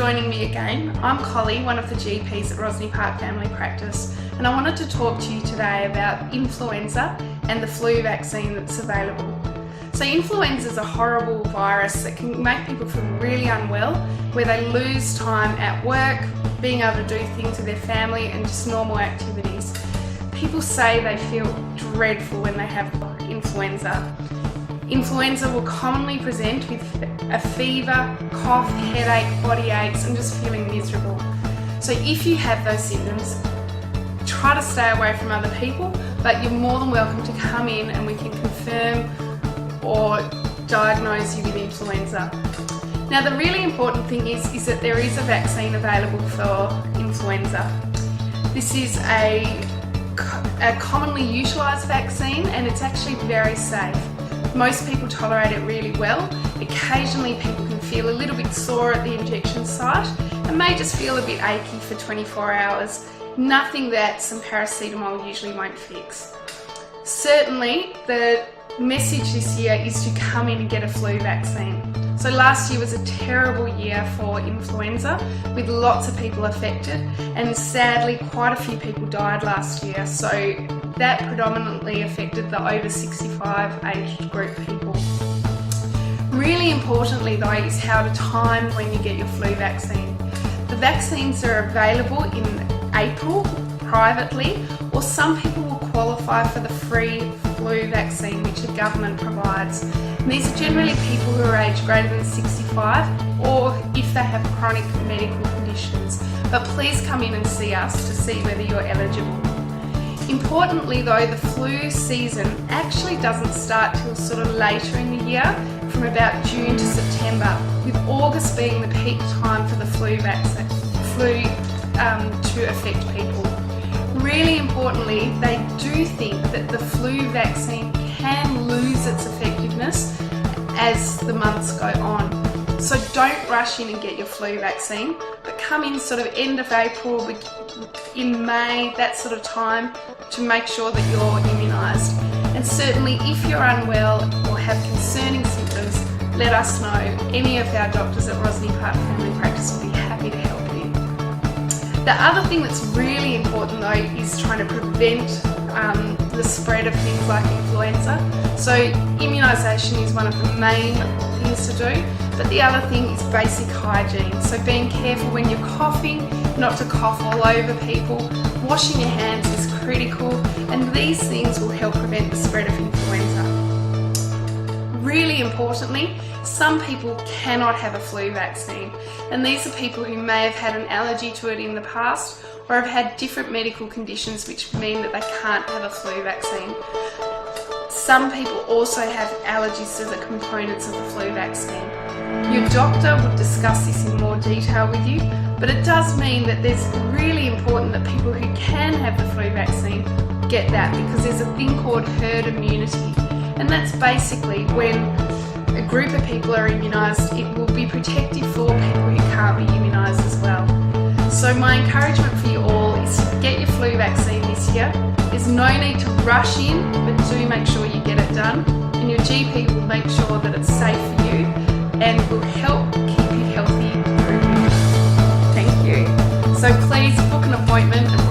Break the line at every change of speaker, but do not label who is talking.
joining me again. I'm Collie, one of the GPs at Rosny Park Family Practice, and I wanted to talk to you today about influenza and the flu vaccine that's available. So influenza is a horrible virus that can make people feel really unwell, where they lose time at work, being able to do things with their family and just normal activities. People say they feel dreadful when they have influenza. Influenza will commonly present with a fever, cough, headache, body aches and just feeling miserable. So if you have those symptoms, try to stay away from other people, but you're more than welcome to come in and we can confirm or diagnose you with influenza. Now the really important thing is that there is a vaccine available for influenza. This is a commonly utilised vaccine and it's actually very safe. Most people tolerate it really well. Occasionally people can feel a little bit sore at the injection site and may just feel a bit achy for 24 hours. Nothing that some paracetamol usually won't fix. Certainly the message this year is to come in and get a flu vaccine. So last year was a terrible year for influenza with lots of people affected, and sadly quite a few people died last year, so that predominantly affected the over 65 age group people. Really importantly though is how to time when you get your flu vaccine. The vaccines are available in April privately, or some people will qualify for the free flu vaccine which the government provides. And these are generally people who are aged greater than 65 or if they have chronic medical conditions. But please come in and see us to see whether you're eligible. Importantly though, the flu season actually doesn't start till sort of later in the year, from about June to September, with August being the peak time for the flu vaccine to affect people. Really importantly, they do think that the flu vaccine can lose its effectiveness as the months go on. So don't rush in and get your flu vaccine, but come in sort of end of April, in May, that sort of time, to make sure that you're immunised. And certainly if you're unwell or have concerning symptoms, let us know. Any of our doctors at Rosny Park Family Practice will be happy to help you. The other thing that's really important though is trying to prevent the spread of things like influenza. So immunisation is one of the main things to do, but the other thing is basic hygiene. So being careful when you're coughing, not to cough all over people. Washing your hands is critical, and these things will help prevent the spread of influenza. Really importantly, some people cannot have a flu vaccine, and these are people who may have had an allergy to it in the past or have had different medical conditions which mean that they can't have a flu vaccine. Some people also have allergies to the components of the flu vaccine. Your doctor would discuss this in more detail with you, but it does mean that it's really important that people who can have the flu vaccine get that, because there's a thing called herd immunity, and that's basically when a group of people are immunised, it will be protective for people who can't be immunised as well. So my encouragement for you all is to get your flu vaccine this year. There's no need to rush in, but do make sure you get it done, and your GP will make sure that it's safe for you and will help keep you healthy through. Thank you. So please book an appointment and